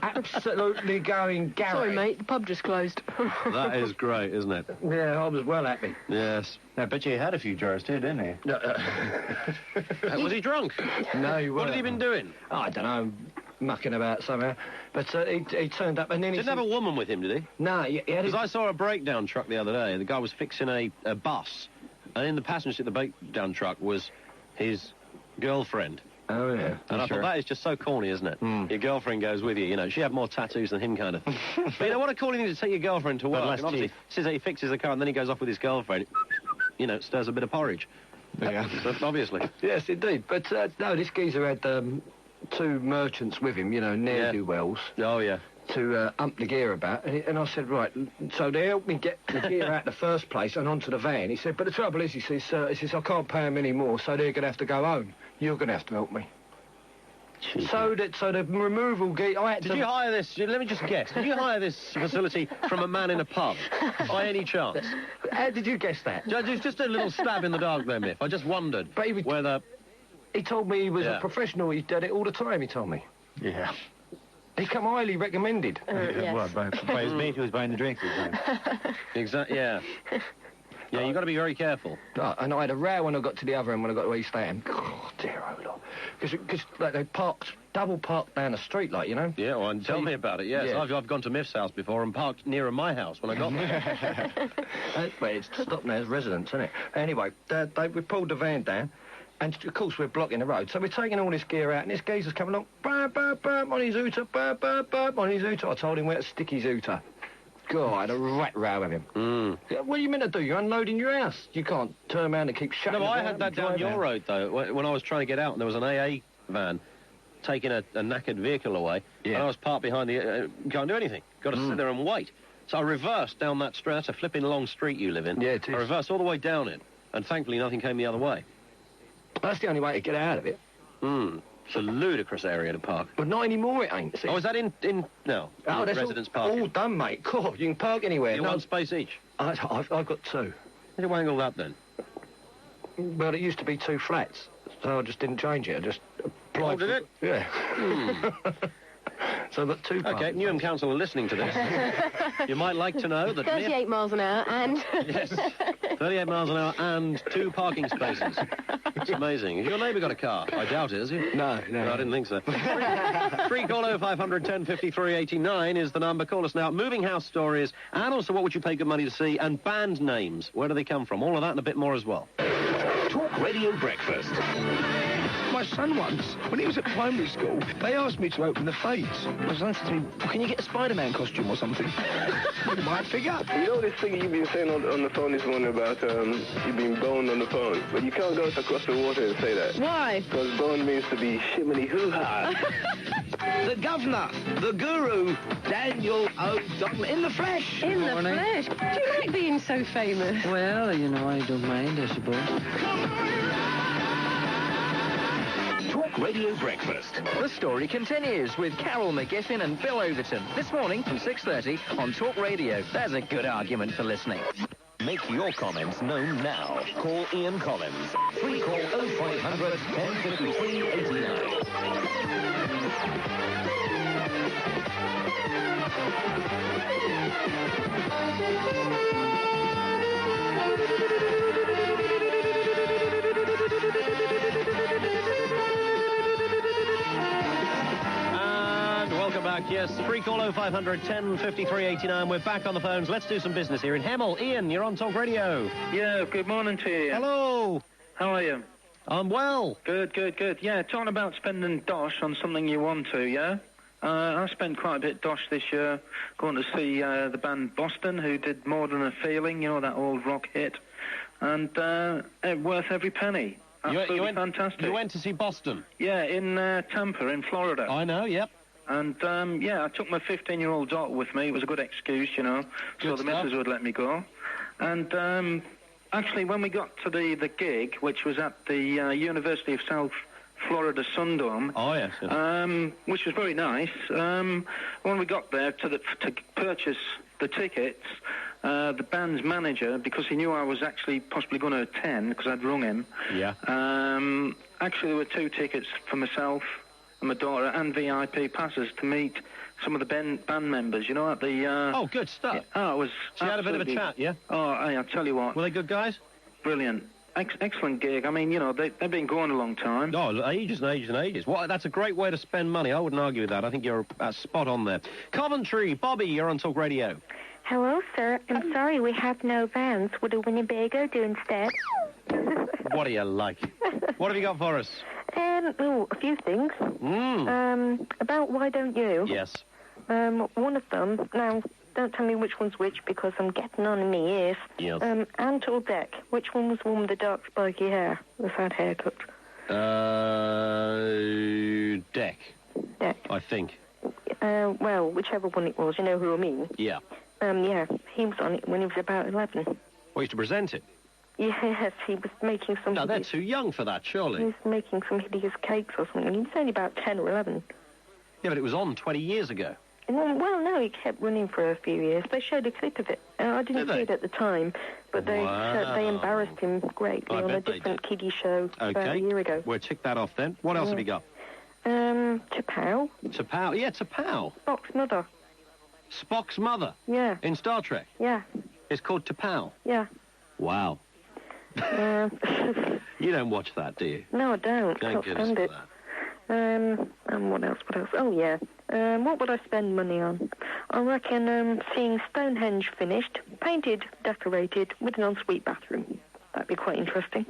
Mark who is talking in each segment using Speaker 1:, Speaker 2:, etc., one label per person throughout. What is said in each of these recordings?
Speaker 1: Absolutely going Gary.
Speaker 2: Sorry, mate, the pub just closed.
Speaker 3: That is great, isn't it?
Speaker 1: Yeah, I was well happy.
Speaker 3: Yes.
Speaker 4: I bet you he had a few jars too, didn't he?
Speaker 3: Was he drunk?
Speaker 1: No, he
Speaker 3: What
Speaker 1: wasn't.
Speaker 3: had he been doing?
Speaker 1: I don't know, mucking about somehow. But he turned up and then he
Speaker 3: Didn't have a woman with him, did he?
Speaker 1: No, he had
Speaker 3: Because I saw a breakdown truck the other day. The guy was fixing a bus, and in the passenger seat of the breakdown truck was his girlfriend.
Speaker 1: Oh, yeah.
Speaker 3: And I thought, that is just so corny, isn't it? Your girlfriend goes with you, you know. She had more tattoos than him, kind of. But you know, what a corny thing to take your girlfriend to work.
Speaker 4: less
Speaker 3: And obviously, says that he fixes the car, and then he goes off with his girlfriend. You know, stirs a bit of porridge.
Speaker 4: Yeah.
Speaker 3: Obviously.
Speaker 1: Yes, indeed. But, no, this geezer had two merchants with him, you know, ne'er-do-wells.
Speaker 3: Oh, yeah.
Speaker 1: To ump the gear about, and I said, right, so they helped me get the gear out in the first place and onto the van. He said, but the trouble is, he says, I can't pay them any more, so they're going to have to go home. You're going to have to help me. So the removal gear,
Speaker 3: Did you hire this, let me just guess, did you hire this facility from a man in a pub, by any chance?
Speaker 1: How did you guess that?
Speaker 3: Just a little stab in the dark there, Miff. I just wondered
Speaker 1: But
Speaker 3: whether...
Speaker 1: He told me he was a professional, he did it all the time, he told me.
Speaker 4: Yeah.
Speaker 1: He come highly recommended.
Speaker 2: Yes.
Speaker 4: Well, by his mate who was buying the drinks.
Speaker 3: Exactly, yeah. Yeah, you've got to be very careful.
Speaker 1: And I had a row when I got to the other end, when I got to East Ham. Oh, dear, oh, Lord. Because like, they double parked down the street, like, you know?
Speaker 3: Yeah, well, tell me about it, yes.
Speaker 1: Yeah.
Speaker 3: I've gone to Miff's house before and parked nearer my house when I got there.
Speaker 1: But it's stopped now as residents, isn't it? Anyway, we pulled the van down, and of course we're blocking the road. So we're taking all this gear out, and this geezer's coming along, burp, burp, burp, on his Zooter, burp, burp, burp, on his Zooter. I told him where to stick his Zooter. God, I had a rat row with him. Yeah, what are you meant to do? You're unloading your house. You can't turn around and keep shutting
Speaker 3: No,
Speaker 1: the
Speaker 3: I
Speaker 1: van
Speaker 3: had that
Speaker 1: and
Speaker 3: down
Speaker 1: drive
Speaker 3: your
Speaker 1: out.
Speaker 3: road, though, when I was trying to get out, and there was an AA van taking a knackered vehicle away, and I was parked behind the... can't do anything. Got to sit there and wait. So I reversed down that street. That's a flipping long street you live in.
Speaker 1: Yeah, it is.
Speaker 3: I reversed all the way down it, and thankfully nothing came the other way.
Speaker 1: That's the only way to get out of it.
Speaker 3: It's a ludicrous area to park.
Speaker 1: But not anymore, it ain't. See?
Speaker 3: Oh, is that no?
Speaker 1: That's
Speaker 3: residence
Speaker 1: all
Speaker 3: parking.
Speaker 1: done, mate. God, you can park anywhere.
Speaker 3: You one space each?
Speaker 1: I've got two.
Speaker 3: How do you wangle that, then?
Speaker 1: Well, it used to be two flats, so I just didn't change it. I just applied
Speaker 3: did it?
Speaker 1: Yeah. So I've got two
Speaker 3: Okay,
Speaker 1: parking
Speaker 3: Newham
Speaker 1: spots.
Speaker 3: Council are listening to this. You might like to know that...
Speaker 2: 38 miles an hour and...
Speaker 3: Yes, 38 miles an hour and 2 parking spaces. It's amazing. Has your neighbour got a car? I doubt it, has he?
Speaker 1: No.
Speaker 3: I didn't think so. Free call 0500 1053 89 is the number. Call us now. Moving house stories, and also what would you pay good money to see, and band names. Where do they come from? All of that and a bit more as well.
Speaker 5: Talk Radio Breakfast. My son once, when he was at primary school, they asked me to open the fates. My son said to me, well, can you get a Spider-Man costume or something? You might figure.
Speaker 6: You know this thing you've been saying on the phone this morning about you've been boned on the phone, but you can't go across the water and say that.
Speaker 2: Why?
Speaker 6: Because bone means to be shimmy hoo-ha.
Speaker 5: The governor, the guru, Daniel O'Donnell, in the flesh.
Speaker 2: In the flesh. Do you like being so famous?
Speaker 7: Well, you know, I don't mind, I suppose.
Speaker 5: Talk Radio Breakfast.
Speaker 7: The story continues with Carol McGiffin and Bill Overton. This morning from 6:30 on Talk Radio. There's a good argument for listening.
Speaker 5: Make your comments known now. Call Ian Collins. Free call 0500 1053
Speaker 3: Welcome back. Yes, free call 0500 1053 89. We're back on the phones. Let's do some business here in Hemel. Ian, you're on Talk Radio.
Speaker 8: Yeah, good morning to you.
Speaker 3: Hello.
Speaker 8: How are you?
Speaker 3: I'm well.
Speaker 8: Good. Yeah, talking about spending dosh on something you want to, yeah? I spent quite a bit dosh this year going to see the band Boston, who did More Than a Feeling, you know, that old rock hit. And worth every penny. Absolutely fantastic.
Speaker 3: You went to see Boston?
Speaker 8: Yeah, in Tampa, in Florida.
Speaker 3: I know, yep.
Speaker 8: And, yeah, I took my 15-year-old daughter with me. It was a good excuse, you know, so the missus would let me go. And actually, when we got to the gig, which was at the University of South Florida Sundome...
Speaker 3: Oh, yes.
Speaker 8: which was very nice. When we got there to purchase the tickets, the band's manager, because he knew I was actually possibly going to attend, because I'd rung him...
Speaker 3: Yeah.
Speaker 8: Actually, there were 2 tickets for myself and my daughter, and VIP passes to meet some of the band members, you know, at the...
Speaker 3: Oh, good stuff.
Speaker 8: it was
Speaker 3: So you had a bit of a
Speaker 8: absolutely-
Speaker 3: chat, yeah?
Speaker 8: Oh, I'll tell you what,
Speaker 3: Were they good guys?
Speaker 8: brilliant. Excellent gig. I mean, you know, they've been going a long time.
Speaker 3: Oh, ages and ages and ages. Well, that's a great way to spend money. I wouldn't argue with that. I think you're spot on there. Coventry, Bobby, you're on Talk Radio.
Speaker 9: Hello, sir. I'm sorry we have no vans. Would a Winnebago do instead?
Speaker 3: What do you like? What have you got for us?
Speaker 9: A few things. About why don't you?
Speaker 3: Yes.
Speaker 9: One of them, now, don't tell me which one's which because I'm getting on in my ears.
Speaker 3: Yes.
Speaker 9: Ant or Deck? Which one was the one with the dark spiky hair, the sad haircut?
Speaker 3: Deck,
Speaker 9: Deck.
Speaker 3: I think.
Speaker 9: Well, whichever one it was, you know who I mean.
Speaker 3: Yeah.
Speaker 9: Yeah, he was on it when he was about 11.
Speaker 3: Well, you used to present it.
Speaker 9: Yes, he was making some...
Speaker 3: No, they're too young for that,
Speaker 9: He
Speaker 3: surely.
Speaker 9: was making some hideous cakes or something. He was only about 10 or 11.
Speaker 3: Yeah, but it was on 20 years ago.
Speaker 9: Well, no, he kept running for a few years. They showed a clip of it. I didn't
Speaker 3: Did
Speaker 9: see
Speaker 3: they?
Speaker 9: it at the time, but they embarrassed him greatly
Speaker 3: I
Speaker 9: on a
Speaker 3: bet they
Speaker 9: different kiddie show about
Speaker 3: Okay.
Speaker 9: a year ago.
Speaker 3: We'll tick that off then. What else have you got?
Speaker 9: T'Pau,
Speaker 3: T'Pau. Yeah, T'Pau.
Speaker 9: Spock's mother.
Speaker 3: Spock's mother
Speaker 9: Yeah,
Speaker 3: in Star Trek.
Speaker 9: yeah,
Speaker 3: It's called T'Pau.
Speaker 9: yeah.
Speaker 3: Wow.
Speaker 9: Uh,
Speaker 3: You don't watch that, do you?
Speaker 9: no, I don't.
Speaker 3: Thank
Speaker 9: Can't
Speaker 3: goodness
Speaker 9: stand
Speaker 3: for
Speaker 9: it.
Speaker 3: that.
Speaker 9: And what else? Oh, yeah. What would I spend money on? I reckon seeing Stonehenge finished, painted, decorated, with an ensuite bathroom. That'd be quite interesting.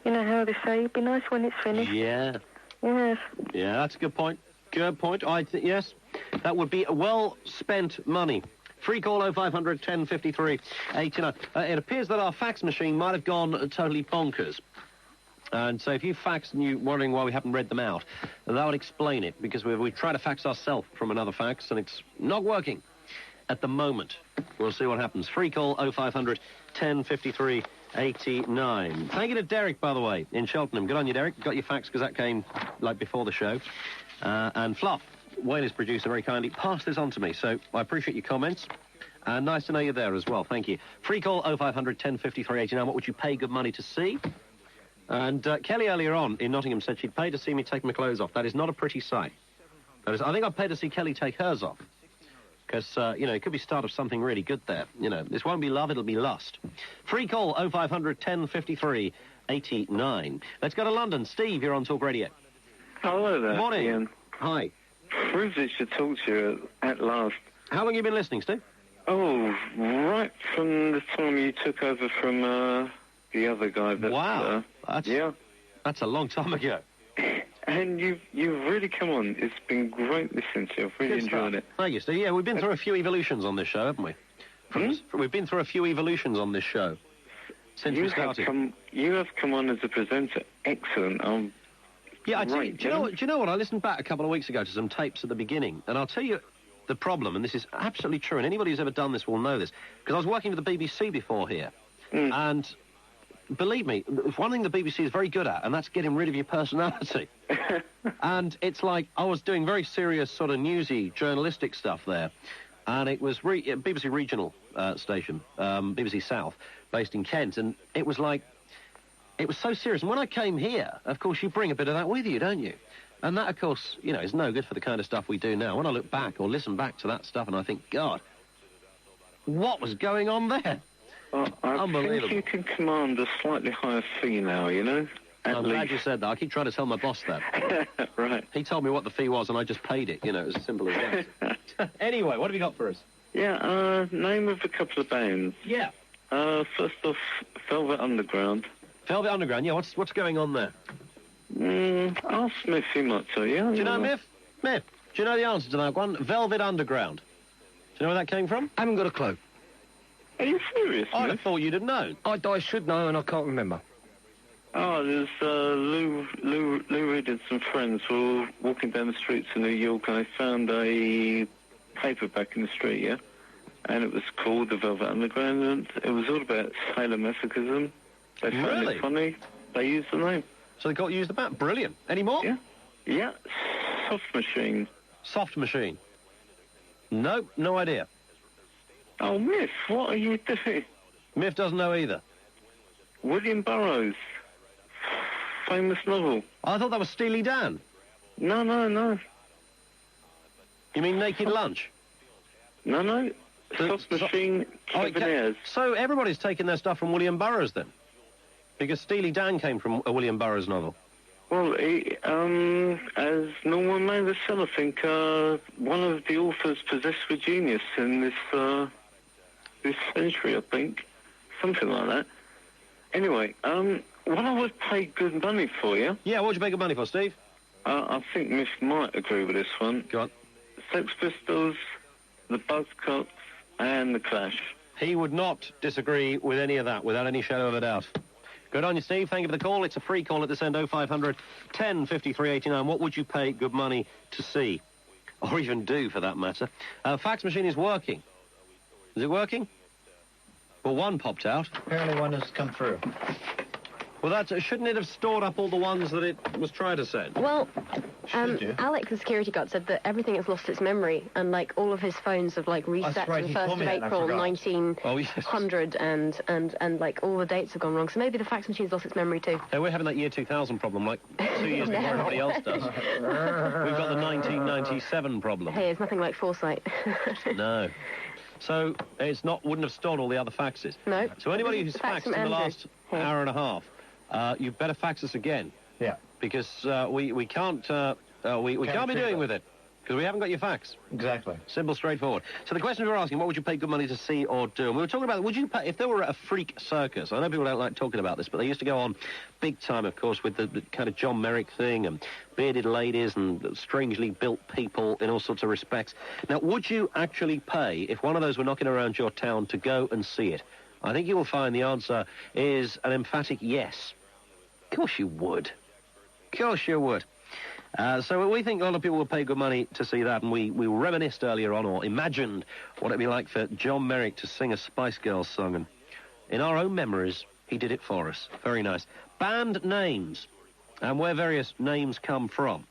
Speaker 9: You know how they say, it'd be nice when it's finished.
Speaker 3: Yeah.
Speaker 9: Yes.
Speaker 3: Yeah, that's a good point. Good point. I think, yes, that would be well spent money. Free call 0500 1053 89. It appears that our fax machine might have gone totally bonkers. And so if you faxed and you're wondering why we haven't read them out, that would explain it, because we tried to fax ourselves from another fax and it's not working at the moment. We'll see what happens. Free call 0500 1053 89. Thank you to Derek, by the way, in Cheltenham. Good on you, Derek. Got your fax because that came, like, before the show. And Fluff, Wayne's producer, very kindly passed this on to me, so I appreciate your comments. And nice to know you're there as well. Thank you. Free call 0500 1053 89. What would you pay good money to see? And Kelly earlier on in Nottingham said she'd pay to see me take my clothes off. That is not a pretty sight. That is, I think I'd pay to see Kelly take hers off. Because, you know, it could be start of something really good there. You know, this won't be love, it'll be lust. Free call 0500 1053 89. Let's go to London. Steve, you're on Talk Radio.
Speaker 6: Hello there,
Speaker 3: Morning.
Speaker 6: Ian.
Speaker 3: Hi.
Speaker 6: Privileged to talk to you at last.
Speaker 3: How long have you been listening, Steve?
Speaker 6: Oh, right from the time you took over from the other guy. That,
Speaker 3: Wow.
Speaker 6: yeah.
Speaker 3: That's a long time ago.
Speaker 6: And you've really come on. It's been great listening to you. I've really
Speaker 3: Good
Speaker 6: enjoyed
Speaker 3: stuff.
Speaker 6: it.
Speaker 3: Thank you, Steve. Yeah, we've been through a few evolutions on this show, haven't we? We've been through a few evolutions on this show since we started.
Speaker 6: You have come on as a presenter. Excellent.
Speaker 3: Yeah, I tell you,
Speaker 6: Right,
Speaker 3: do you know what? I listened back a couple of weeks ago to some tapes at the beginning, and I'll tell you the problem, and this is absolutely true, and anybody who's ever done this will know this, because I was working for the BBC before here, and believe me, one thing the BBC is very good at, and that's getting rid of your personality. And it's like, I was doing very serious sort of newsy journalistic stuff there, and it was BBC regional station, BBC South, based in Kent, and it was like, it was so serious. And when I came here, of course, you bring a bit of that with you, don't you? And that, of course, you know, is no good for the kind of stuff we do now. When I look back or listen back to that stuff and I think, God, what was going on there?
Speaker 6: I
Speaker 3: Unbelievable.
Speaker 6: think you can command a slightly higher fee now, you know?
Speaker 3: I'm glad you said that. I keep trying to tell my boss that.
Speaker 6: Right.
Speaker 3: He told me what the fee was and I just paid it. You know, it was as simple as that. Anyway, what have you got for us?
Speaker 6: Yeah, name of a couple of bands.
Speaker 3: Yeah.
Speaker 6: First off, Velvet Underground.
Speaker 3: Velvet Underground, yeah. What's going on there?
Speaker 6: Ask Miff, he might tell you.
Speaker 3: Do you know Miff? Miff, do you know the answer to that one? Velvet Underground. Do you know where that came from?
Speaker 1: I haven't got a clue.
Speaker 6: Are you serious,
Speaker 3: I'd have
Speaker 6: Miff?
Speaker 3: thought you'd have known.
Speaker 1: I should know, and I can't remember.
Speaker 6: Oh, there's Lou Reed and some friends were walking down the streets of New York, and they found a paperback in the street, yeah? And it was called The Velvet Underground, and it was all about sadomasochism. They found
Speaker 3: Really?
Speaker 6: it funny. They used the name.
Speaker 3: So they got to use the bat. Brilliant. Any more?
Speaker 6: Yeah. Yeah. Soft Machine.
Speaker 3: Soft Machine. Nope, no idea.
Speaker 6: Oh, Miff, what are you doing?
Speaker 3: Miff doesn't know either.
Speaker 6: William Burroughs. Famous novel.
Speaker 3: I thought that was Steely Dan.
Speaker 6: No.
Speaker 3: You mean Naked Lunch?
Speaker 6: No. Soft Machine Souvenirs.
Speaker 3: So everybody's taking their stuff from William Burroughs, then? Because Steely Dan came from a William Burroughs novel.
Speaker 6: Well, as Norman Mailer said, I think one of the authors possessed with genius in this century, I think. Something like that. Anyway, what I would pay good money for, yeah?
Speaker 3: Yeah, what would you pay good money for, Steve?
Speaker 6: I think Miff might agree with this one.
Speaker 3: Go on.
Speaker 6: Sex Pistols, the Buzzcocks, and the Clash.
Speaker 3: He would not disagree with any of that, without any shadow of a doubt. Good on you, Steve. Thank you for the call. It's a free call at this end, 0500 10 53 89. What would you pay good money to see? Or even do, for that matter. Fax machine is working. Is it working? Well, one popped out.
Speaker 4: Apparently one has come through.
Speaker 3: Well, shouldn't it have stored up all the ones that it was trying to send?
Speaker 2: Well,
Speaker 4: Should do.
Speaker 2: Alex, the security guard, said that everything has lost its memory, and like all of his phones have like reset
Speaker 4: That's right,
Speaker 2: to
Speaker 4: he
Speaker 2: the 1st
Speaker 4: told
Speaker 2: of
Speaker 4: me that and I
Speaker 2: April
Speaker 4: forgot.
Speaker 2: 1900, and like all the dates have gone wrong. So maybe the fax machine's lost its memory too.
Speaker 3: Hey, we're having that year 2000 problem, like 2 years before everybody else does. We've got the 1997 problem.
Speaker 2: Hey, it's nothing like foresight.
Speaker 3: No. So wouldn't have stored all the other faxes.
Speaker 2: No.
Speaker 3: So anybody who's
Speaker 2: Fax
Speaker 3: faxed
Speaker 2: from
Speaker 3: in the
Speaker 2: Andrew.
Speaker 3: last hour and a half, you'd better fax us again.
Speaker 4: Yeah.
Speaker 3: Because we can't be doing with it. Because we haven't got your fax.
Speaker 4: Exactly.
Speaker 3: Simple, straightforward. So the question we were asking, what would you pay good money to see or do? And we were talking about, would you pay, if there were a freak circus, I know people don't like talking about this, but they used to go on big time, of course, with the kind of John Merrick thing and bearded ladies and strangely built people in all sorts of respects. Now, would you actually pay, if one of those were knocking around your town, to go and see it? I think you will find the answer is an emphatic yes. Of course you would. Of course you would. So we think a lot of people will pay good money to see that, and we reminisced earlier on, or imagined what it'd be like for John Merrick to sing a Spice Girls song, and in our own memories, he did it for us. Very nice. Band names, and where various names come from.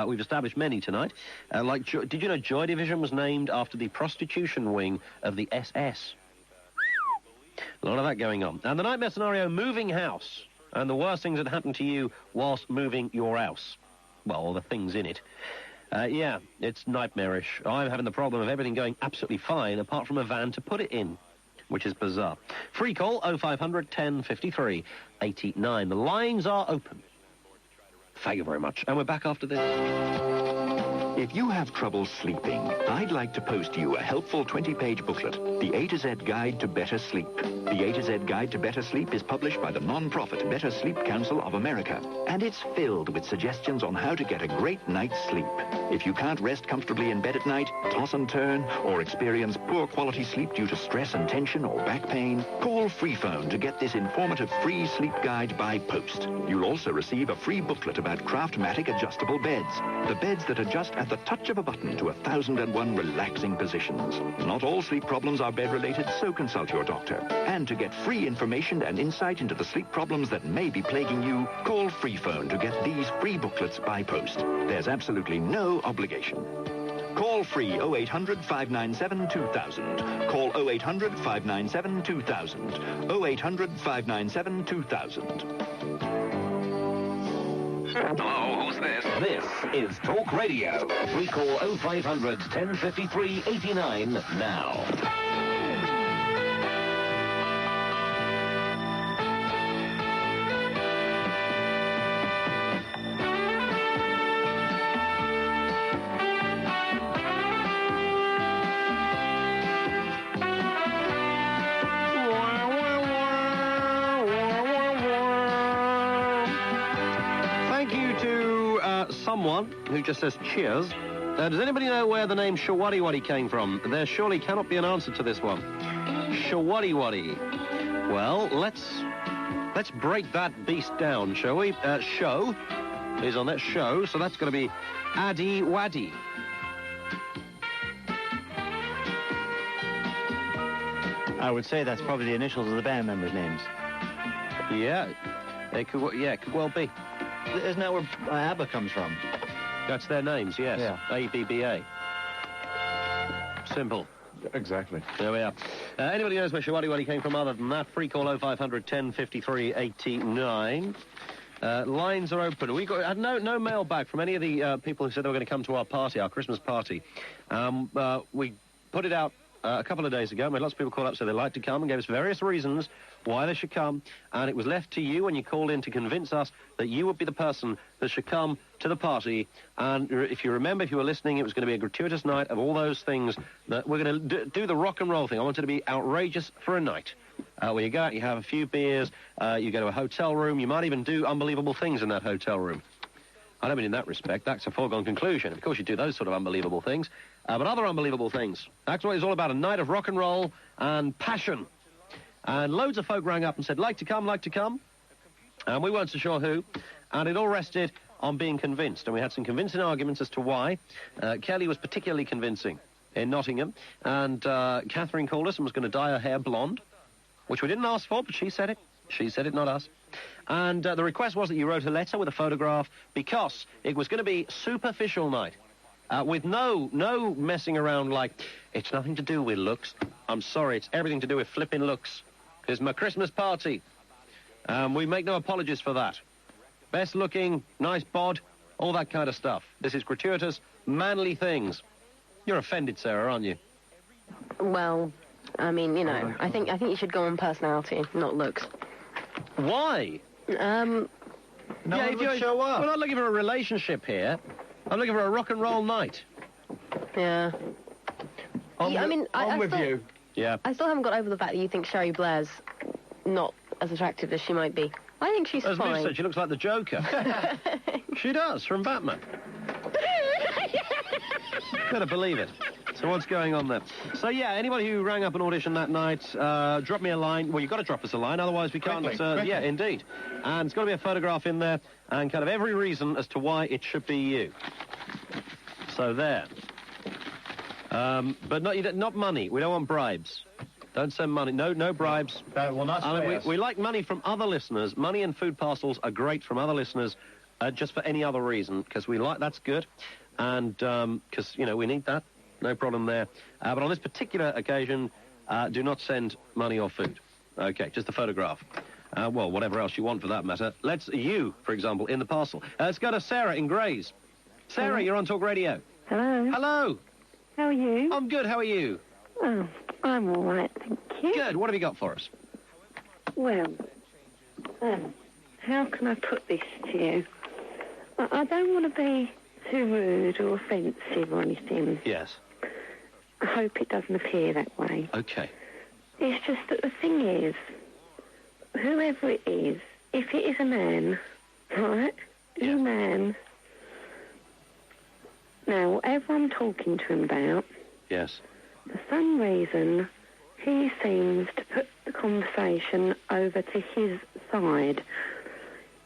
Speaker 3: We've established many tonight. Did you know Joy Division was named after the prostitution wing of the SS? A lot of that going on. And the nightmare scenario, moving house. And the worst things that happen to you whilst moving your house. Well, all the things in it. Yeah, it's nightmarish. I'm having the problem of everything going absolutely fine, apart from a van to put it in, which is bizarre. Free call, 0500 10 53 89. The lines are open. Thank you very much. And we're back after this.
Speaker 10: If you have trouble sleeping, I'd like to post you a helpful 20-page booklet, The A to Z Guide to Better Sleep. The A to Z Guide to Better Sleep is published by the non-profit Better Sleep Council of America, and it's filled with suggestions on how to get a great night's sleep. If you can't rest comfortably in bed at night, toss and turn, or experience poor quality sleep due to stress and tension or back pain, call Freephone to get this informative free sleep guide by post. You'll also receive a free booklet about Craftmatic adjustable beds, the beds that adjust at the touch of a button to 1,001 relaxing positions. Not all sleep problems are bed-related, so consult your doctor. And to get free information and insight into the sleep problems that may be plaguing you, call Freephone to get these free booklets by post. There's absolutely no obligation. Call free 0800 597 2000. Call 0800 597 2000. 0800 597 2000.
Speaker 11: Hello, who's this? This is Talk Radio. We call 0500 1053 89 now.
Speaker 3: Someone who just says cheers. Does anybody know where the name Shawaddy came from? There surely cannot be an answer to this one. Shawaddy. Well, let's break that beast down, shall we? Show is on that show, so that's going to be Addy Waddy.
Speaker 4: I would say that's probably the initials of the band members' names.
Speaker 3: Yeah, it could well be.
Speaker 4: Isn't that where ABBA comes from?
Speaker 3: That's their names, yes.
Speaker 4: Yeah.
Speaker 3: ABBA. Simple.
Speaker 4: Exactly.
Speaker 3: There we are. Anybody knows where Shawaddy came from other than that? Free call 0500 10 53 89. Lines are open. We had no mail back from any of the people who said they were going to come to our party, our Christmas party. We put it out a couple of days ago. We had lots of people call up, so they'd like to come, and gave us various reasons why they should come. And it was left to you when you called in to convince us that you would be the person that should come to the party. And if you remember, if you were listening, it was going to be a gratuitous night of all those things. That we're going to do the rock and roll thing. I wanted to be outrageous for a night. Where you go out, you have a few beers, you go to a hotel room, you might even do unbelievable things in that hotel room. I don't mean in that respect, that's a foregone conclusion. Of course you do those sort of unbelievable things, but other unbelievable things. That's what it's all about, a night of rock and roll and passion. And loads of folk rang up and said, like to come, and we weren't so sure who, and it all rested on being convinced, and we had some convincing arguments as to why. Kelly was particularly convincing in Nottingham, and Catherine called us and was going to dye her hair blonde, which we didn't ask for, but she said it. She said it, not us. And the request was that you wrote a letter with a photograph because it was going to be superficial night with no messing around like, it's nothing to do with looks. I'm sorry, it's everything to do with flipping looks. It's my Christmas party. We make no apologies for that. Best looking, nice bod, all that kind of stuff. This is gratuitous, manly things. You're offended, Sarah, aren't you?
Speaker 2: Well, I mean, you know, I think you should go on personality, not looks.
Speaker 3: Why?
Speaker 1: No one would show up.
Speaker 3: We're not looking for a relationship here. I'm looking for a rock and roll night.
Speaker 2: Yeah.
Speaker 1: I'm with you.
Speaker 3: Yeah.
Speaker 2: I still haven't got over the fact that you think Sherry Blair's not as attractive as she might be. I think she's
Speaker 3: As
Speaker 2: fine.
Speaker 3: Miff said, she looks like the Joker. She does, from Batman. Better believe it. So what's going on there? So, yeah, anybody who rang up an audition that night, drop me a line. Well, you've got to drop us a line, otherwise we can't...
Speaker 1: Quickly.
Speaker 3: Yeah, indeed. And it's got to be a photograph in there and kind of every reason as to why it should be you. So there. But not money. We don't want bribes. Don't send money. No bribes.
Speaker 1: Well, not
Speaker 3: we like money from other listeners. Money and food parcels are great from other listeners just for any other reason, because we like... That's good. And because, you know, we need that. No problem there. But on this particular occasion, do not send money or food. Okay, just a photograph. Well, whatever else you want for that matter. You, for example, in the parcel. Let's go to Sarah in Grays. Sarah, you're on Talk Radio.
Speaker 9: Hello.
Speaker 3: Hello.
Speaker 9: How are you?
Speaker 3: I'm good. How are you?
Speaker 9: Oh, I'm all right, thank you.
Speaker 3: Good. What have you got for us?
Speaker 9: Well, how can I put this to you? I don't want to be too rude or offensive or anything.
Speaker 3: Yes.
Speaker 9: I hope it doesn't appear that way.
Speaker 3: Okay.
Speaker 9: It's just that the thing is, whoever it is, if it is a man, right?
Speaker 3: Yes.
Speaker 9: A man. Now, whatever I'm talking to him about,
Speaker 3: Yes.
Speaker 9: for some reason, he seems to put the conversation over to his side.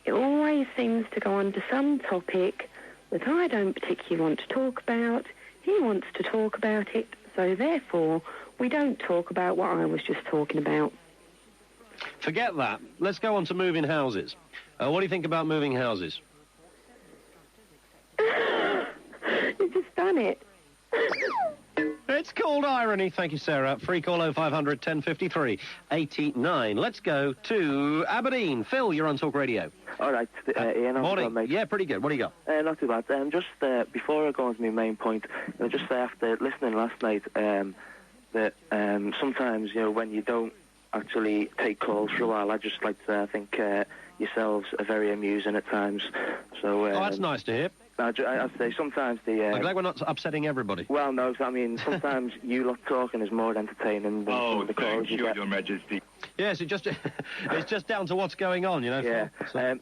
Speaker 9: It always seems to go on to some topic that I don't particularly want to talk about. He wants to talk about it, so therefore, we don't talk about what I was just talking about.
Speaker 3: Forget that. Let's go on to moving houses. What do you think about moving houses?
Speaker 9: You've just done it.
Speaker 3: It's called irony. Thank you, Sarah. Free call 0500 1053 89. Let's go to Aberdeen. Phil, you're on Talk Radio.
Speaker 12: All right, Ian.
Speaker 3: Morning.
Speaker 12: Mate.
Speaker 3: Yeah, pretty good. What do you got?
Speaker 12: Not too bad. Just before I go on to my main point, just say after listening last night that sometimes, you know, when you don't actually take calls for a while, I just like to think yourselves are very amusing at times. So.
Speaker 3: Oh, that's nice to hear.
Speaker 12: I'd say sometimes the...
Speaker 3: I'm glad we're not upsetting everybody.
Speaker 12: Well, no, I mean, sometimes you lot talking is more entertaining than some of the calls you get.
Speaker 13: Your Majesty.
Speaker 3: Yes, it's just down to what's going on, you know.
Speaker 12: Yeah,
Speaker 3: so.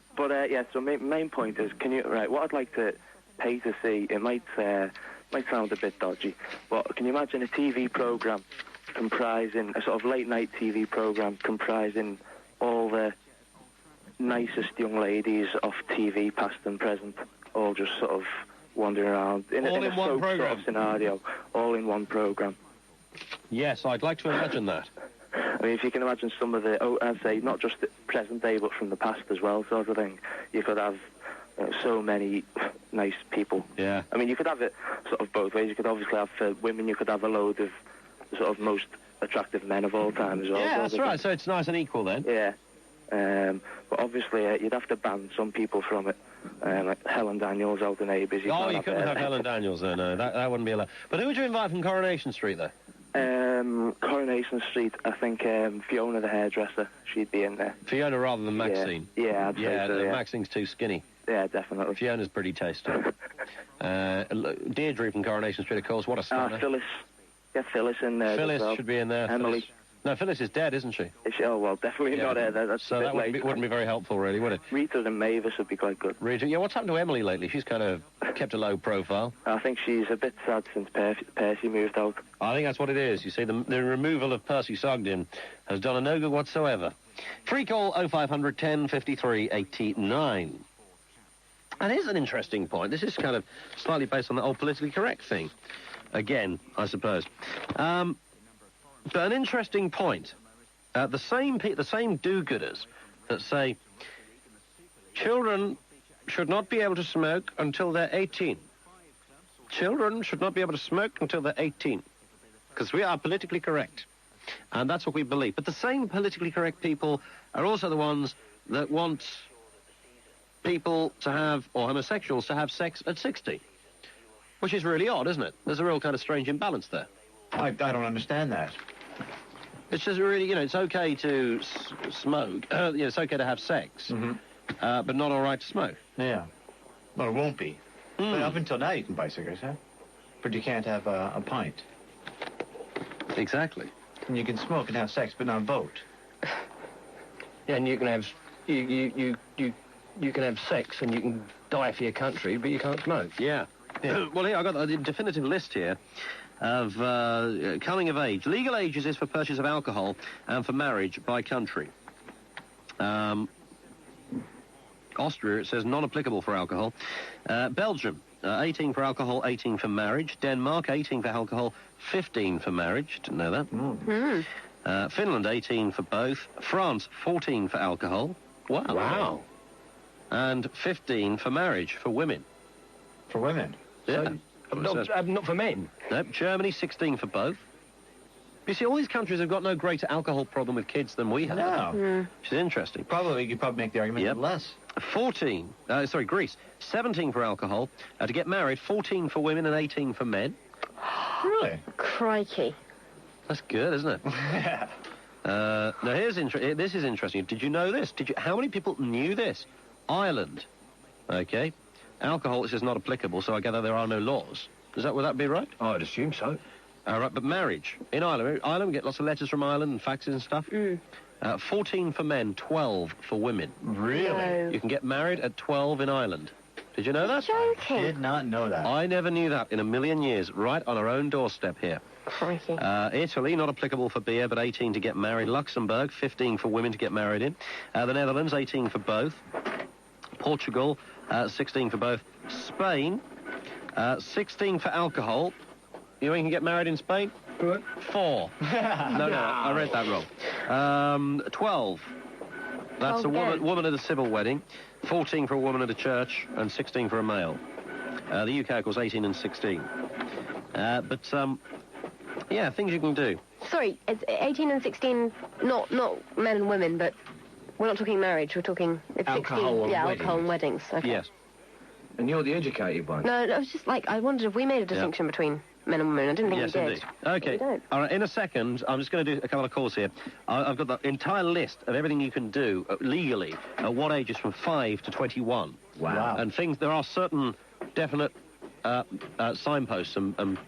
Speaker 12: So main point is, what I'd like to pay to see, it might sound a bit dodgy, but can you imagine a TV programme comprising, a sort of late-night TV programme comprising all the nicest young ladies off TV, past and present, all just sort of wandering around in a soap sort of scenario, all in one programme.
Speaker 3: Yes, I'd like to imagine that.
Speaker 12: I mean, if you can imagine some of the, I'd say not just the present day, but from the past as well, sort of thing. You could have so many nice people.
Speaker 3: Yeah.
Speaker 12: I mean, you could have it sort of both ways. You could obviously have, for women, you could have a load of the sort of most attractive men of all time as well.
Speaker 3: Yeah, that's right. So it's nice and equal then.
Speaker 12: Yeah. But obviously, you'd have to ban some people from it. Like Helen Daniels, out the Neighbours.
Speaker 3: You couldn't have Helen Daniels there, no. That wouldn't be allowed. But who would you invite from Coronation Street, though?
Speaker 12: Coronation Street, I think Fiona the hairdresser, she'd be in there.
Speaker 3: Fiona rather than Maxine?
Speaker 12: Yeah, I'd say so, yeah.
Speaker 3: Maxine's too skinny.
Speaker 12: Yeah, definitely.
Speaker 3: Fiona's pretty tasty. Deirdre from Coronation Street, of course. What a stunner.
Speaker 12: Phyllis. Yeah, Phyllis in there.
Speaker 3: Phyllis should be in there.
Speaker 12: Emily.
Speaker 3: No, Phyllis is dead, isn't she?
Speaker 12: Is she? Oh, well, definitely not her. That's
Speaker 3: so that wouldn't be very helpful, really, would it?
Speaker 12: Rita and Mavis would be quite good.
Speaker 3: Rita, yeah, what's happened to Emily lately? She's kind of kept a low profile.
Speaker 12: I think she's a bit sad since Percy moved out.
Speaker 3: I think that's what it is. You see, the removal of Percy Sogdin has done her no good whatsoever. Free call 0500 10 53 89. And here's an interesting point. This is kind of slightly based on the old politically correct thing. Again, I suppose. But an interesting point. The same do-gooders that say children should not be able to smoke until they're 18. Children should not be able to smoke until they're 18. Because we are politically correct. And that's what we believe. But the same politically correct people are also the ones that want people to have, or homosexuals to have sex at 60. Which is really odd, isn't it? There's a real kind of strange imbalance there.
Speaker 4: I don't understand that.
Speaker 3: It's just really, it's okay to smoke. It's okay to have sex, but not all right to smoke.
Speaker 4: Yeah. Well, it won't be. But up until now, you can buy cigarettes, huh? But you can't have a pint.
Speaker 3: Exactly.
Speaker 4: And you can smoke and have sex, but not vote.
Speaker 1: Yeah, and you can have you can have sex and you can die for your country, but you can't smoke.
Speaker 3: Yeah. Well, here, I've got a definitive list here of coming of age. Legal ages is for purchase of alcohol and for marriage by country. Austria, it says non-applicable for alcohol. Belgium, 18 for alcohol, 18 for marriage. Denmark, 18 for alcohol, 15 for marriage. Didn't know that. Finland, 18 for both. France, 14 for alcohol. Wow. And 15 for marriage for women.
Speaker 4: For women?
Speaker 3: Yeah.
Speaker 1: Not for men?
Speaker 3: Nope. Germany, 16 for both. You see, all these countries have got no greater alcohol problem with kids than we have.
Speaker 4: No.
Speaker 3: Which is interesting.
Speaker 4: You could probably make the argument less.
Speaker 3: 14, Greece, 17 for alcohol. To get married, 14 for women and 18 for men.
Speaker 4: Really?
Speaker 2: Crikey.
Speaker 3: That's good, isn't it?
Speaker 4: Yeah.
Speaker 3: Now, this is interesting. Did you know this? How many people knew this? Ireland, okay. Alcohol is not applicable, so I gather there are no laws. Would that be right?
Speaker 1: I'd assume so.
Speaker 3: All right, but marriage. In Ireland, we get lots of letters from Ireland and faxes and stuff. 14 for men, 12 for women.
Speaker 4: Really?
Speaker 2: No.
Speaker 3: You can get married at 12 in Ireland. Did you know that?
Speaker 2: Joking.
Speaker 4: Did not know that.
Speaker 3: I never knew that in a million years, right on our own doorstep here.
Speaker 2: Crikey.
Speaker 3: Italy, not applicable for beer, but 18 to get married. Luxembourg, 15 for women to get married in. The Netherlands, 18 for both. Portugal, 16 for both. Spain, 16 for alcohol. You know you can get married in Spain?
Speaker 1: Good.
Speaker 3: 4. No, I read that wrong. 12. That's a woman at a civil wedding. 14 for a woman at a church, and 16 for a male. The UK, of course, 18 and 16. Yeah, things you can do.
Speaker 2: Sorry, it's 18 and 16, not men and women, but we're not talking marriage, we're talking... It's
Speaker 1: alcohol
Speaker 2: 16,
Speaker 1: and
Speaker 2: alcohol and weddings. Okay.
Speaker 3: Yes.
Speaker 1: And you're the educated one.
Speaker 2: No, I was just I wondered if we made a distinction between men and women. I didn't think we did.
Speaker 3: Yes, indeed. Okay. All right, in a second, I'm just going to do a couple of calls here. I've got the entire list of everything you can do legally at what ages from 5 to 21.
Speaker 4: Wow.
Speaker 3: And there are certain definite signposts and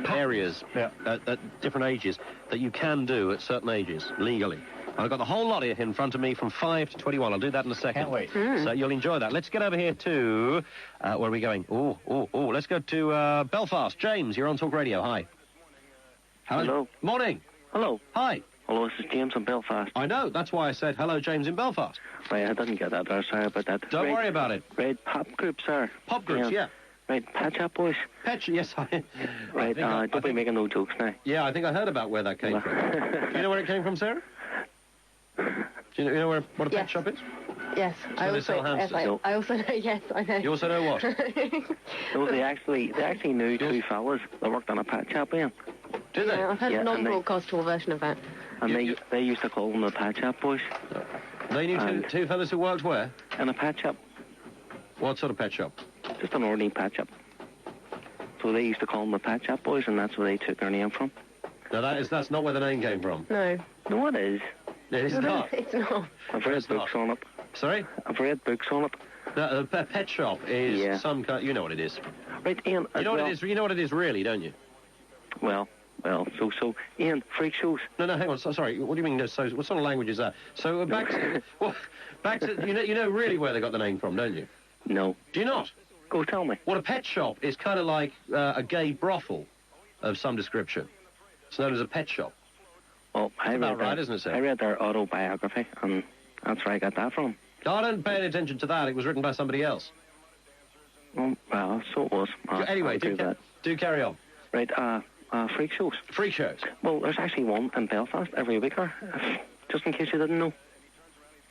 Speaker 3: areas at different ages that you can do at certain ages, legally. I've got the whole lot here in front of me from 5 to 21. I'll do that in a second.
Speaker 4: Can't wait.
Speaker 3: So you'll enjoy that. Let's get over here to... where are we going? Let's go to Belfast. James, you're on Talk Radio. Hi.
Speaker 12: Hello.
Speaker 3: Morning.
Speaker 12: Hello.
Speaker 3: Hi.
Speaker 12: Hello, this is James in Belfast.
Speaker 3: I know. That's why I said hello, James in Belfast.
Speaker 12: Right, I didn't get that there. Sorry about that.
Speaker 3: Don't worry about it.
Speaker 12: Right, pop groups, sir.
Speaker 3: Pop groups, yeah.
Speaker 12: Right, Pet Shop Boys.
Speaker 3: Yes, I...
Speaker 12: Right, don't be making no jokes now.
Speaker 3: Yeah, I think I heard about where that came from. Do you know where it came from, Sarah? Do you know what a pet shop is?
Speaker 2: Yes, I also know. Yes, I know.
Speaker 3: You also know what?
Speaker 12: No, they actually knew two fellas that worked on a pet shop, Ian.
Speaker 3: Did they?
Speaker 2: Yeah, I've heard a non-broadcastable version of that.
Speaker 12: And they used to call them the Pet Shop Boys.
Speaker 3: They knew two fellas who worked where?
Speaker 12: In a pet shop.
Speaker 3: What sort of pet shop?
Speaker 12: Just an ordinary pet shop. So they used to call them the Pet Shop Boys, and that's where they took their name from.
Speaker 3: No, that's not where the name came from.
Speaker 2: No.
Speaker 12: No, it is.
Speaker 3: It is not.
Speaker 2: It's not.
Speaker 12: I've read books on it.
Speaker 3: Sorry?
Speaker 12: I've read books on it.
Speaker 3: No, a pet shop is some kind... You know what it is.
Speaker 12: Right, Ian.
Speaker 3: You know what it is. You know what it is, really, don't you?
Speaker 12: Well, so Ian, freak shows.
Speaker 3: No, hang on. Sorry. What do you mean? No, so what sort of language is that? So back to you know really where they got the name from, don't you?
Speaker 12: No.
Speaker 3: Do you not?
Speaker 12: Go tell me.
Speaker 3: Well, a pet shop is kind of like a gay brothel of some description. It's known as a pet shop.
Speaker 12: Well,
Speaker 3: That's about right, isn't it, sir?
Speaker 12: I read their autobiography, and that's where I got that from.
Speaker 3: I don't pay any attention to that. It was written by somebody else.
Speaker 12: Well, so it was.
Speaker 3: Anyway, do carry on.
Speaker 12: Right, freak shows.
Speaker 3: Freak shows?
Speaker 12: Well, there's actually one in Belfast every week, just in case you didn't know.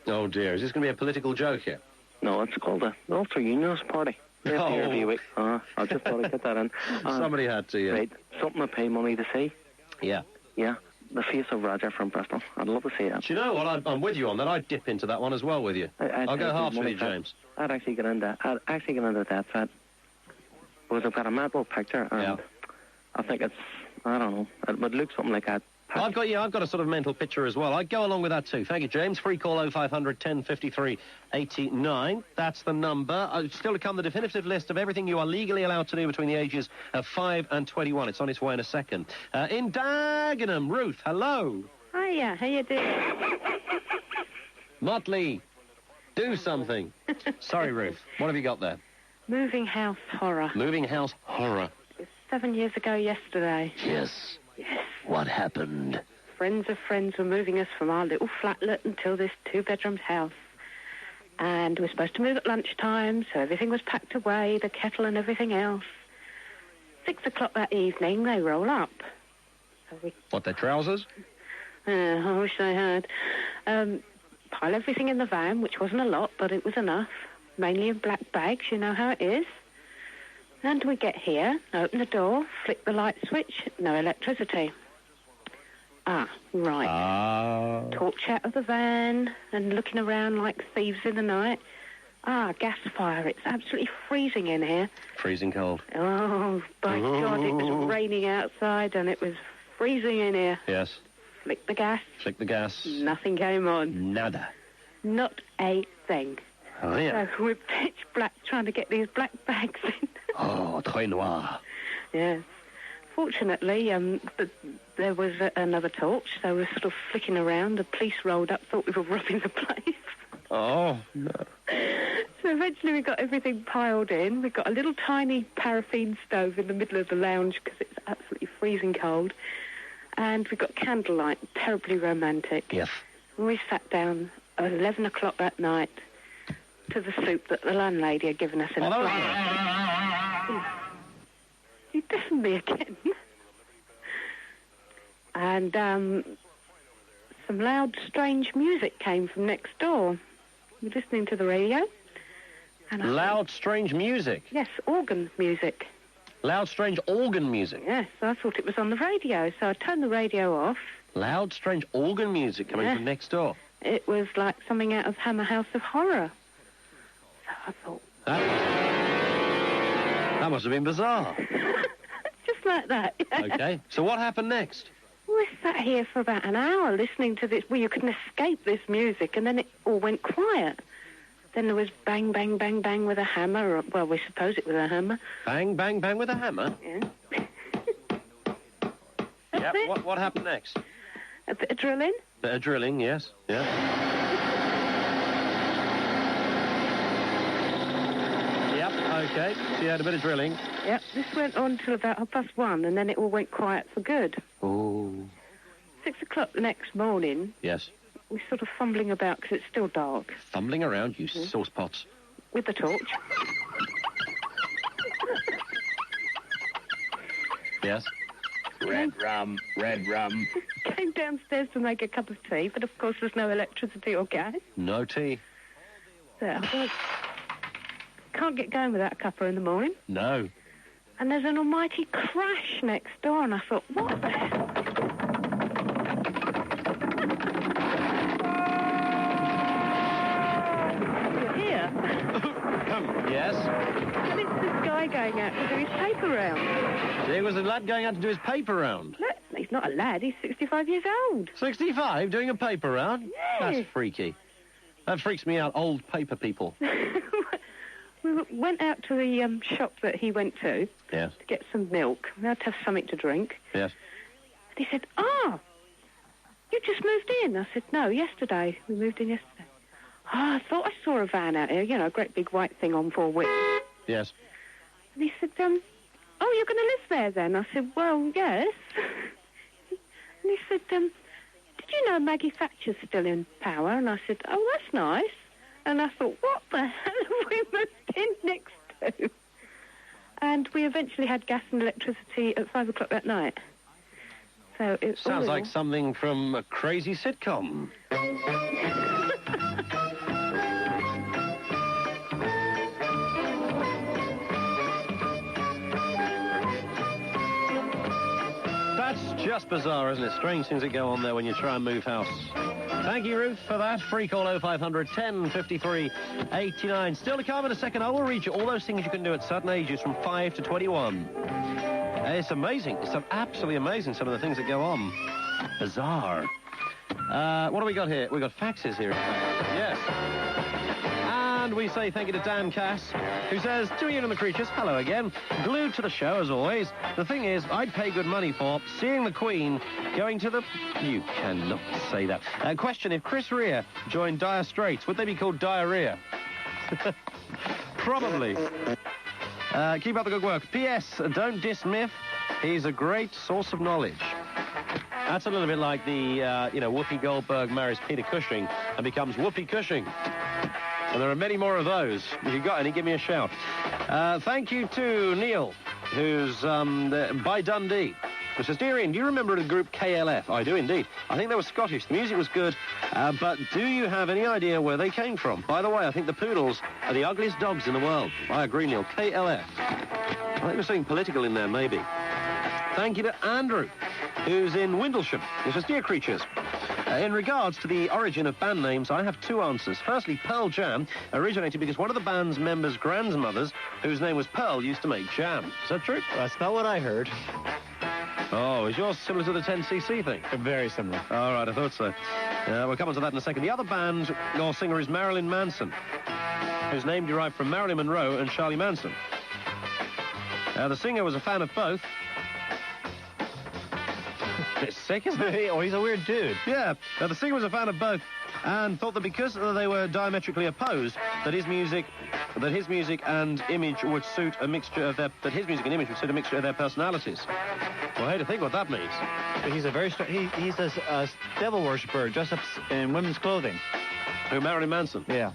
Speaker 3: Oh, dear. Is this going to be a political joke here?
Speaker 12: No, it's called the Ulster Unionist Party. Every week. I just thought I'd get that in.
Speaker 3: Somebody had to, yeah.
Speaker 12: Right, something I pay money to see.
Speaker 3: Yeah.
Speaker 12: Yeah, the face of Roger from Bristol. I'd love to see that.
Speaker 3: Do you know what? I'm with you on that. I'd dip into that one as well with you. I'll go halves with you, James.
Speaker 12: I'd actually get into that set. Because I've got a metal picture, and I think it's, I don't know, it would look something like that.
Speaker 3: I've got a sort of mental picture as well. I'd go along with that too. Thank you, James. Free call 0500 1053 89. That's the number. Still to come, the definitive list of everything you are legally allowed to do between the ages of 5 and 21. It's on its way in a second. In Dagenham, Ruth, hello.
Speaker 13: Hiya, how you doing?
Speaker 3: Motley, do something. Sorry, Ruth. What have you got there?
Speaker 13: Moving house horror.
Speaker 3: Moving house horror.
Speaker 13: 7 years ago yesterday.
Speaker 3: Yes.
Speaker 13: Yes.
Speaker 3: What happened?
Speaker 13: Friends of friends were moving us from our little flatlet until this two-bedroom house. And we were supposed to move at lunchtime, so everything was packed away, the kettle and everything else. 6 o'clock that evening, they roll up. So
Speaker 3: What, their trousers?
Speaker 13: I wish they had. Pile everything in the van, which wasn't a lot, but it was enough. Mainly in black bags, you know how it is. And we get here, open the door, flick the light switch, no electricity. Right. Torch out of the van and looking around like thieves in the night. Gas fire. It's absolutely freezing in here.
Speaker 3: Freezing cold.
Speaker 13: Oh, by God, it was raining outside and it was freezing in here.
Speaker 3: Yes.
Speaker 13: Flick the gas.
Speaker 3: Flick the gas.
Speaker 13: Nothing came on.
Speaker 3: Nada.
Speaker 13: Not a thing.
Speaker 3: Oh, yeah.
Speaker 13: So we're pitch black trying to get these black bags in.
Speaker 3: Oh, très noir.
Speaker 13: Yes. Fortunately, there was another torch, so we were sort of flicking around. The police rolled up, thought we were robbing the place.
Speaker 3: Oh, no.
Speaker 13: So eventually we got everything piled in. We got a little tiny paraffin stove in the middle of the lounge because it's absolutely freezing cold. And we got candlelight, terribly romantic.
Speaker 3: Yes.
Speaker 13: And we sat down at 11 o'clock that night to the soup that the landlady had given us in a flask. You deafened me again. And some loud, strange music came from next door. We were listening to the radio. And
Speaker 3: loud, strange music?
Speaker 13: Yes, organ music.
Speaker 3: Loud, strange organ music?
Speaker 13: Yes, I thought it was on the radio, so I turned the radio off.
Speaker 3: Loud, strange organ music coming from next door?
Speaker 13: It was like something out of Hammer House of Horror. So I thought...
Speaker 3: That must have been bizarre.
Speaker 13: Just like that.
Speaker 3: Okay, so what happened next?
Speaker 13: We sat here for about an hour listening to this. Well, you couldn't escape this music, and then it all went quiet. Then there was bang, bang, bang, bang with a hammer. Or, well, we suppose it was a hammer.
Speaker 3: Bang, bang, bang with a hammer?
Speaker 13: Yeah.
Speaker 3: Yeah. What happened next?
Speaker 13: A bit of drilling.
Speaker 3: Bit of drilling, yes. Yeah. Yep, okay. So you had a bit of drilling.
Speaker 13: Yep, this went on till about 1:30, and then it all went quiet for good.
Speaker 3: Oh.
Speaker 13: 6 o'clock the next morning.
Speaker 3: Yes.
Speaker 13: We're sort of fumbling about because it's still dark.
Speaker 3: Fumbling around, you sauce pots.
Speaker 13: With the torch.
Speaker 3: Yes.
Speaker 5: Red rum, red rum.
Speaker 13: Came downstairs to make a cup of tea, but of course there's no electricity or gas.
Speaker 3: No tea.
Speaker 13: So I thought, can't get going without a cuppa in the morning.
Speaker 3: No.
Speaker 13: And there's an almighty crash next door, and I thought, what the hell?
Speaker 3: Yes?
Speaker 13: And it's this guy going out to do his paper round.
Speaker 3: There was a lad going out to do his paper round.
Speaker 13: Look, he's not a lad, he's 65 years old.
Speaker 3: 65, doing a paper round?
Speaker 13: Yes.
Speaker 3: That's freaky. That freaks me out, old paper people.
Speaker 13: We went out to the shop that he went to
Speaker 3: Yes.
Speaker 13: to get some milk. We had to have something to drink.
Speaker 3: Yes.
Speaker 13: And he said, you just moved in. I said, no, yesterday. We moved in yesterday. I thought I saw a van out here, a great big white thing on 4 wheels.
Speaker 3: Yes.
Speaker 13: And he said, you're going to live there then? I said, well, yes. And he said, did you know Maggie Thatcher's still in power? And I said, oh, that's nice. And I thought, what the hell have we moved in next to? And we eventually had gas and electricity at 5 o'clock that night. So it
Speaker 3: Sounds like something from a crazy sitcom. That's just bizarre, isn't it? Strange things that go on there when you try and move house. Thank you, Ruth, for that. Free call 0500 10 53 89. Still to come in a second. I will read you all those things you can do at certain ages from 5 to 21. It's amazing. It's absolutely amazing, some of the things that go on. Bizarre. What do we got here? We've got faxes here. Yes. And we say thank you to Dan Cass, who says, to Ian and the Creatures, hello again. Glued to the show, as always. The thing is, I'd pay good money for seeing the Queen going to the... You cannot say that. Question, if Chris Rea joined Dire Straits, would they be called Diarrhea? Probably. Keep up the good work. P.S. Don't diss Miff. He's a great source of knowledge. That's a little bit like the, Whoopi Goldberg marries Peter Cushing and becomes Whoopi Cushing. And there are many more of those. If you've got any, give me a shout. Thank you to Neil, who's by Dundee. Who says, dear Ian, do you remember the group KLF? I do indeed. I think they were Scottish. The music was good. But do you have any idea where they came from? By the way, I think the Poodles are the ugliest dogs in the world. I agree, Neil. KLF. I think there's something political in there, maybe. Thank you to Andrew, who's in Windlesham. He says, dear creatures, in regards to the origin of band names, I have two answers. Firstly, Pearl Jam originated because one of the band's members' grandmothers, whose name was Pearl, used to make jam. Is that true?
Speaker 4: That's not what I heard.
Speaker 3: Oh, is yours similar to the 10cc thing?
Speaker 4: Very similar.
Speaker 3: All right, I thought so. We'll come on to that in a second. The other band or singer is Marilyn Manson, whose name derived from Marilyn Monroe and Charlie Manson. The singer was a fan of both. Bit sick, isn't it?
Speaker 4: Oh, he's a weird dude.
Speaker 3: Yeah, the singer was a fan of both and thought that because they were diametrically opposed, that his music and image would suit a mixture of their personalities. Well, I hate to think what that means.
Speaker 4: But he's a very he's a devil worshipper dressed up in women's clothing.
Speaker 3: Who, Marilyn Manson?
Speaker 4: Yeah.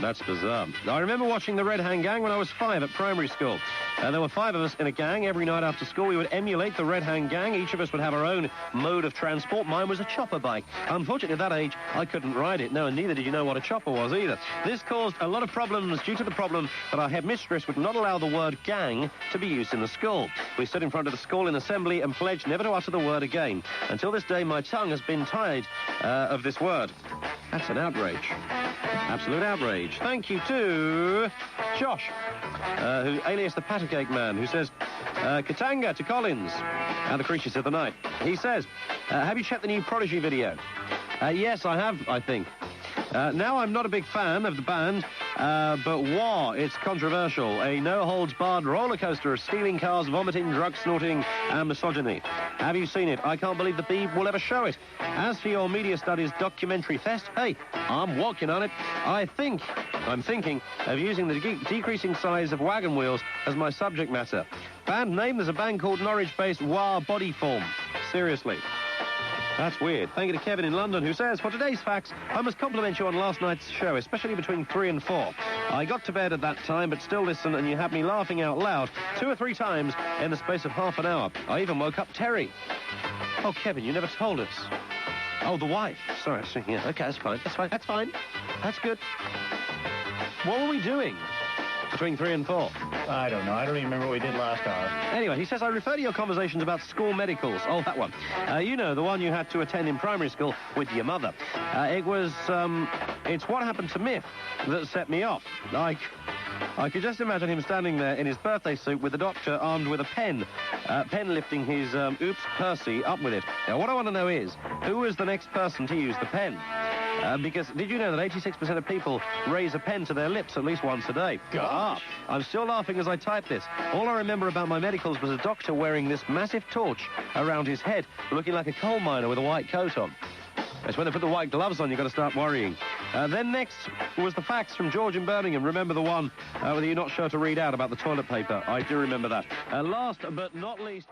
Speaker 3: That's bizarre. I remember watching the Red Hand Gang when I was 5 at primary school. There were 5 of us in a gang. Every night after school, we would emulate the Red Hand Gang. Each of us would have our own mode of transport. Mine was a chopper bike. Unfortunately, at that age, I couldn't ride it. No, and neither did you know what a chopper was either. This caused a lot of problems due to the problem that our headmistress would not allow the word gang to be used in the school. We stood in front of the school in assembly and pledged never to utter the word again. Until this day, my tongue has been tied of this word. That's an outrage. Absolute outrage. Thank you to Josh, who alias the Patacake Man, who says, Katanga to Collins and the Creatures of the Night. He says, have you checked the new Prodigy video? Yes, I have, I think. Now, I'm not a big fan of the band, but wow, it's controversial. A no-holds-barred roller coaster of stealing cars, vomiting, drug snorting, and misogyny. Have you seen it? I can't believe the Beeb will ever show it. As for your media studies documentary fest, hey, I'm working on it. I'm thinking of using the decreasing size of wagon wheels as my subject matter. Band name, there's a band called Norwich-based Wah Body Form. Seriously. That's weird. Thank you to Kevin in London, who says, for today's facts, I must compliment you on last night's show, especially between 3 and 4. I got to bed at that time, but still listened, and you had me laughing out loud 2 or 3 times in the space of half an hour. I even woke up Terry. Oh, Kevin, you never told us. Oh, the wife. Sorry, yeah, okay, that's fine. That's fine. That's good. What were we doing between 3 and 4?
Speaker 4: I don't know. I don't even remember what we did last hour.
Speaker 3: Anyway, he says, I refer to your conversations about school medicals. Oh, that one. You know, the one you had to attend in primary school with your mother. It's what happened to Miff that set me off. I could just imagine him standing there in his birthday suit with the doctor armed with a pen, lifting his Oops Percy up with it. Now, what I want to know is, who was the next person to use the pen? Because did you know that 86% of people raise a pen to their lips at least once a day?
Speaker 4: Gosh.
Speaker 3: I'm still laughing as I type this. All I remember about my medicals was a doctor wearing this massive torch around his head, looking like a coal miner with a white coat on. It's when they put the white gloves on you've got to start worrying. Then next was the fax from George in Birmingham. Remember the one where you're not sure to read out about the toilet paper? I do remember that. Last but not least...